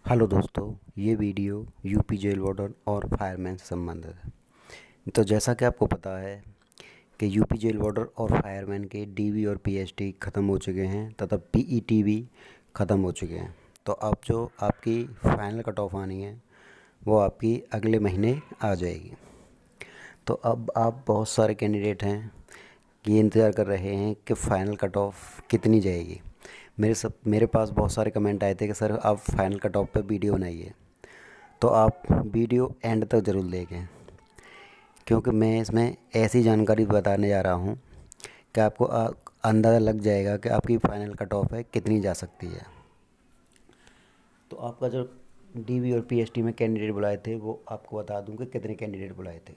Hello दोस्तों, ये video UP jail warden और फायरमैन से संबंधित है। तो जैसा कि आपको पता है कि यूपी जेल वार्डन और फायरमैन के डीवी और पीएचडी ख़त्म हो चुके हैं तथा पीईटी भी ख़त्म हो चुके हैं। तो अब जो आपकी फ़ाइनल कट ऑफ आनी है वो आपकी अगले महीने आ जाएगी। तो अब आप बहुत सारे कैंडिडेट हैं ये इंतज़ार कर रहे हैं कि फ़ाइनल कट ऑफ कितनी जाएगी। मेरे पास बहुत सारे कमेंट आए थे कि सर आप फाइनल कट ऑफ पे वीडियो बनाइए। तो आप वीडियो एंड तक ज़रूर देखें, क्योंकि मैं इसमें ऐसी जानकारी बताने जा रहा हूँ कि आपको अंदाज़ा लग जाएगा कि आपकी फ़ाइनल कट ऑफ है कितनी जा सकती है। तो आपका जो डीवी और पीएचडी में कैंडिडेट बुलाए थे वो आपको बता दूँ कि कितने कैंडिडेट बुलाए थे।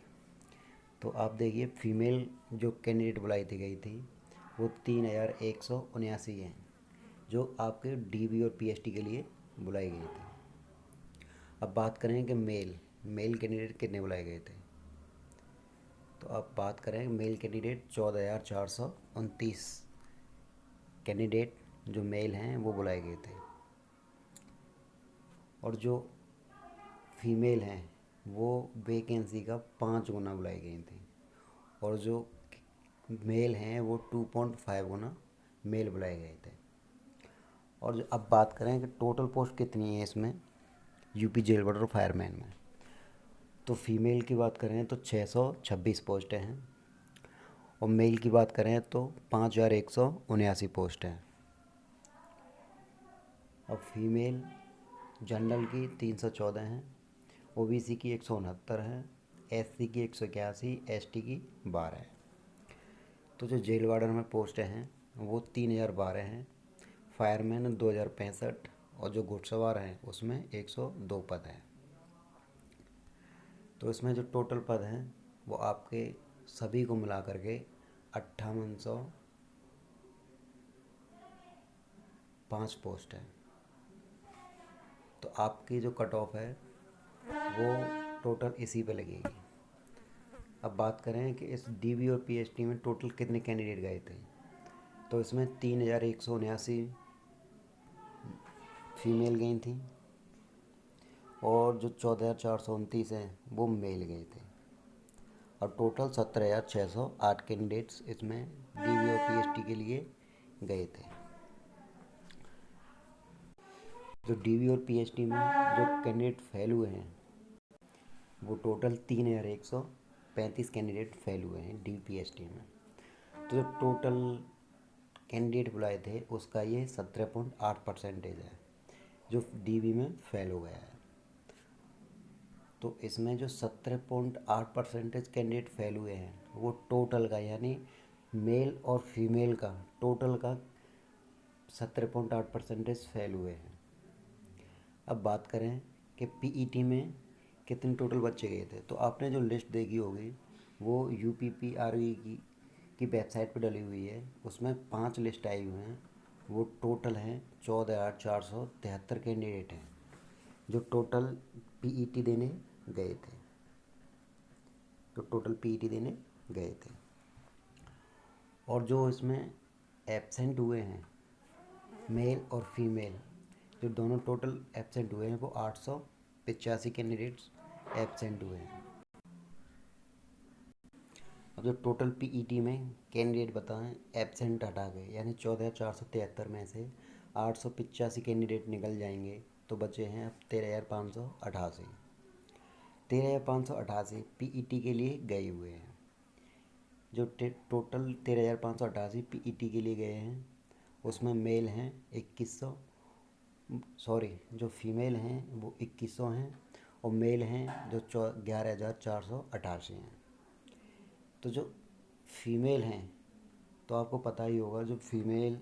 तो आप देखिए, फ़ीमेल जो कैंडिडेट बुलाई थी गई थी वो 3179 हैं, जो आपके डीवी और पीएचडी के लिए बुलाई गई थी। अब बात करें कि मेल कैंडिडेट कितने बुलाए गए थे। तो अब बात करें मेल कैंडिडेट 14,429 कैंडिडेट जो मेल हैं वो बुलाए गए थे, और जो फीमेल हैं वो वैकेंसी का 5 गुना बुलाई गई थी, और जो मेल हैं वो 2.5 गुना मेल बुलाए गए थे। और जो अब बात करें कि टोटल पोस्ट कितनी है इसमें यूपी जेल वार्डन और फायरमैन में, तो फीमेल की बात करें तो 626 पोस्टें हैं, और मेल की बात करें तो 5,179 पोस्ट हैं। अब फीमेल जनरल की 314 हैं, ओबीसी की 169 है, एससी की 181, एसटी की 12 है। तो जो जेल वार्डन में पोस्टें हैं वो 3,012 हैं, फायरमैन 2,065, और जो घुड़सवार हैं उसमें 102 पद हैं। तो इसमें जो टोटल पद हैं वो आपके सभी को मिला करके 5805 पोस्ट है। तो आपकी जो कट ऑफ है वो टोटल इसी पे लगेगी। अब बात करें कि इस डीवी और पीएचडी में टोटल कितने कैंडिडेट गए थे, तो इसमें 3,179 फीमेल गई थी, और जो 14,429 हैं वो मेल गए थे, और टोटल 17,608 कैंडिडेट्स इसमें डीवी और पीएचडी के लिए गए थे। जो डीवी और पीएचडी में जो कैंडिडेट फेल हुए हैं वो टोटल 3,135 कैंडिडेट फेल हुए हैं डीवी पीएचडी में। तो जो टोटल कैंडिडेट बुलाए थे उसका ये 17.8% है जो डीवी में फेल हो गया है। तो इसमें जो 17.8% कैंडिडेट फेल हुए हैं वो टोटल का, यानी मेल और फीमेल का टोटल का 17.8% फेल हुए हैं। अब बात करें कि पीईटी में कितने टोटल बच्चे गए थे, तो आपने जो लिस्ट देखी होगी वो यूपीपीआरवी की वेबसाइट पर डली हुई है। उसमें 5 लिस्ट आई हुई हैं, वो टोटल हैं 14,473 कैंडिडेट हैं जो टोटल पीईटी देने गए थे, और जो इसमें एब्सेंट हुए हैं मेल और फीमेल, जो दोनों टोटल एब्सेंट हुए हैं वो 885 कैंडिडेट्स एब्सेंट हुए हैं। अब जो टोटल पीईटी में कैंडिडेट बताएं एब्सेंट हटा के, यानी 14,473 में से 885 कैंडिडेट निकल जाएंगे तो बचे हैं अब 13,588 पीईटी के लिए गए हुए हैं। जो टोटल 13,588 पीईटी के लिए गए हैं उसमें मेल हैं 2100, जो फीमेल हैं वो 2100 हैं, और मेल हैं जो 11,488 हैं। तो जो फीमेल हैं तो आपको पता ही होगा, जो फीमेल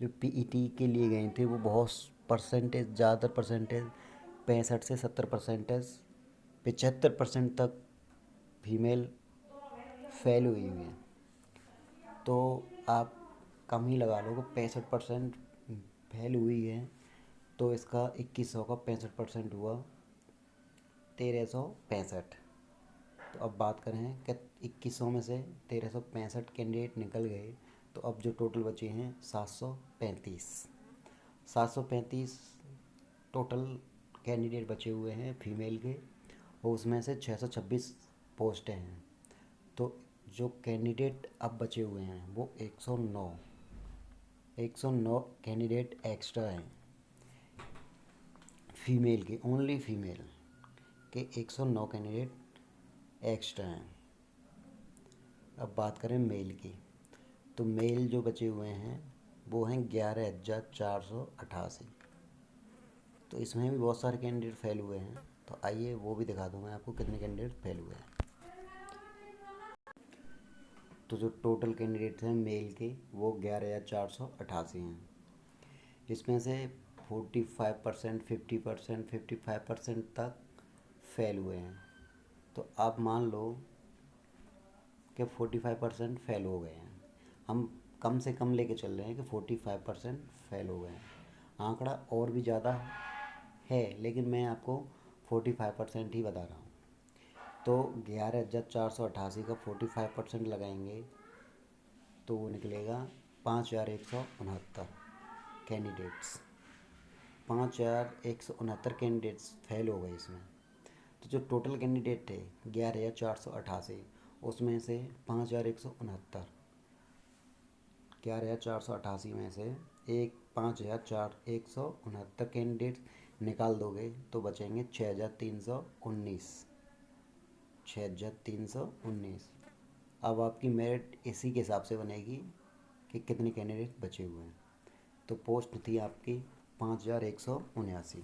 जो पीईटी के लिए गए थे वो बहुत परसेंटेज, ज़्यादा परसेंटेज 65 से 70%, 75% तक फीमेल फेल हुई हुई हैं। तो आप कम ही लगा लो कि 65% फेल हुई है, तो इसका 2100 का 65% हुआ 1365। तो अब बात करें कि 2100 में से 1365 कैंडिडेट निकल गए, तो अब जो टोटल बचे हैं 735 टोटल कैंडिडेट बचे हुए हैं फीमेल के, और उसमें से 626 पोस्टें हैं। तो जो कैंडिडेट अब बचे हुए हैं वो 109 कैंडिडेट एक्स्ट्रा हैं फीमेल के, ओनली फीमेल के 109 कैंडिडेट एक्स्ट्रा हैं। अब बात करें मेल की, तो मेल जो बचे हुए हैं वो हैं 11,488। तो इसमें भी बहुत सारे कैंडिडेट फेल हुए हैं, तो आइए वो भी दिखा दूँ मैं आपको कितने कैंडिडेट फेल हुए हैं। तो जो टोटल कैंडिडेट हैं मेल के वो 11,488 हैं, जिसमें से 45%, 50%, 55% तक फेल हुए हैं। तो आप मान लो कि 45% फेल हो गए हैं। हम कम से कम लेके चल रहे हैं कि 45% फेल हो गए हैं। आंकड़ा और भी ज़्यादा है, लेकिन मैं आपको 45% ही बता रहा हूँ। तो 11,488 का 45% लगाएंगे तो वो निकलेगा 5,169 कैंडिडेट्स। 5,169 कैंडिडेट्स फेल हो गए इसमें। तो जो टोटल कैंडिडेट थे 11,488, उसमें से 11,488 में से 5,169 कैंडिडेट निकाल दोगे तो बचेंगे 6,319। अब आपकी मेरिट इसी के हिसाब से बनेगी कि कितने कैंडिडेट बचे हुए हैं। तो पोस्ट थी आपकी 5,179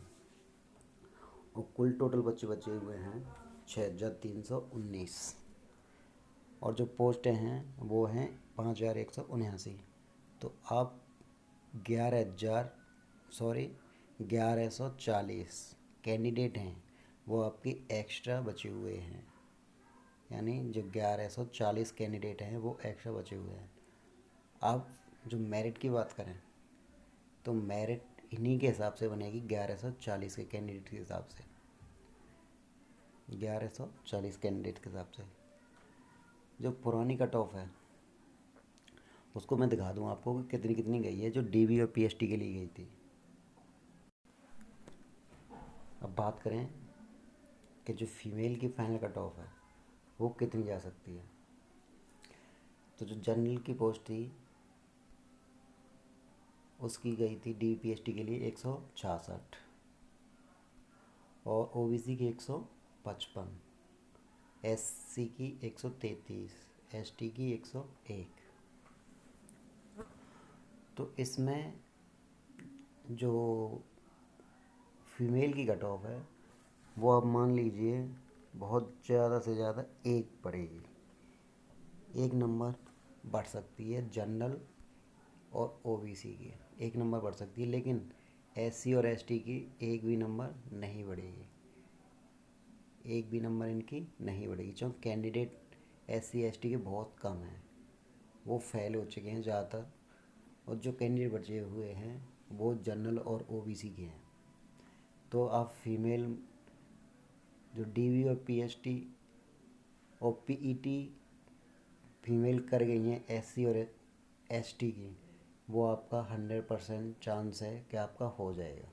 और कुल टोटल बच्चे बचे हुए हैं 6,319, और जो पोस्टें हैं वो हैं 5,179। तो आप 1140 कैंडिडेट हैं वो आपकी एक्स्ट्रा बचे हुए हैं, यानी जो 1140 कैंडिडेट हैं वो एक्स्ट्रा बचे हुए हैं। अब जो मेरिट की बात करें तो मेरिट इन्हीं के हिसाब से बनेगी 1140 के कैंडिडेट के हिसाब से, 1140 कैंडिडेट के हिसाब से। जो पुरानी कट ऑफ है उसको मैं दिखा दूँ आपको कि कितनी कितनी गई है, जो डीवी और पीएचडी के लिए गई थी। अब बात करें कि जो फीमेल की फाइनल कट ऑफ है वो कितनी जा सकती है। तो जो जनरल की पोस्ट थी उसकी गई थी डी पीएचडी के लिए 166, और ओबीसी की 155, एससी की 133, एसटी की 101। तो इसमें जो फीमेल की कट ऑफ है वो आप मान लीजिए बहुत ज़्यादा से ज़्यादा एक बढ़ेगी, एक नंबर बढ़ सकती है जनरल और ओबीसी की, एक नंबर बढ़ सकती है, लेकिन एससी और एसटी की एक भी नंबर नहीं बढ़ेगी, एक भी नंबर इनकी नहीं बढ़ेगी, क्योंकि कैंडिडेट एससी एसटी के बहुत कम हैं, वो फेल हो चुके हैं ज़्यादातर, और जो कैंडिडेट बचे हुए हैं वो जनरल और ओबीसी के हैं। तो आप फीमेल जो डीवी और पीएचडी और पीईटी फीमेल कर गई हैं एससी और एसटी की, वो आपका 100% चांस है कि आपका हो जाएगा।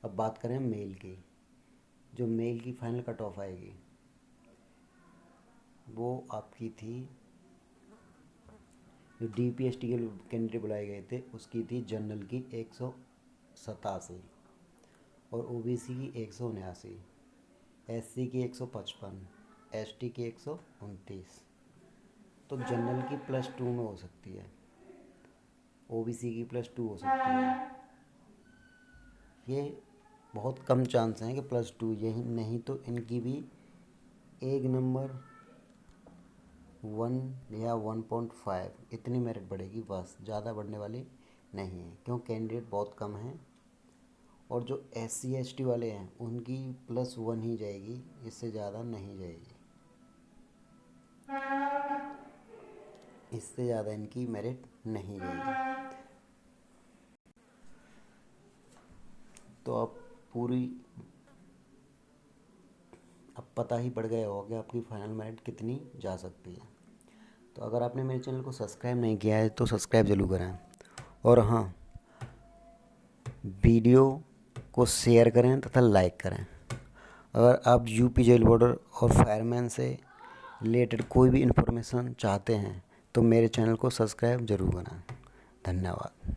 अब बात करें मेल की, जो मेल की फाइनल कट ऑफ आएगी वो आपकी थी, जो डीपीएसटी के कैंडिडेट बुलाए गए थे उसकी थी जनरल की 187 और ओबीसी की 179, एससी की 155, एसटी की 129। तो जनरल की +2 में हो सकती है, ओबीसी की +2 हो सकती है। ये बहुत कम चांस हैं कि +2, यही नहीं तो इनकी भी एक नंबर 1 या 1.5 इतनी मेरिट बढ़ेगी, बस ज़्यादा बढ़ने वाली नहीं है, क्यों कैंडिडेट बहुत कम हैं। और जो एससी एसटी वाले हैं उनकी +1 ही जाएगी, इससे ज़्यादा नहीं जाएगी, इससे ज़्यादा इनकी मेरिट नहीं जाएगी। तो आप पूरी अब पता ही पड़ गया होगा कि आपकी फाइनल मेरिट कितनी जा सकती है। तो अगर आपने मेरे चैनल को सब्सक्राइब नहीं किया है तो सब्सक्राइब ज़रूर करें, और हाँ, वीडियो को शेयर करें तथा लाइक करें। अगर आप यूपी जेल वार्डन और फायरमैन से रिलेटेड कोई भी इन्फॉर्मेशन चाहते हैं तो मेरे चैनल को सब्सक्राइब ज़रूर करें। धन्यवाद।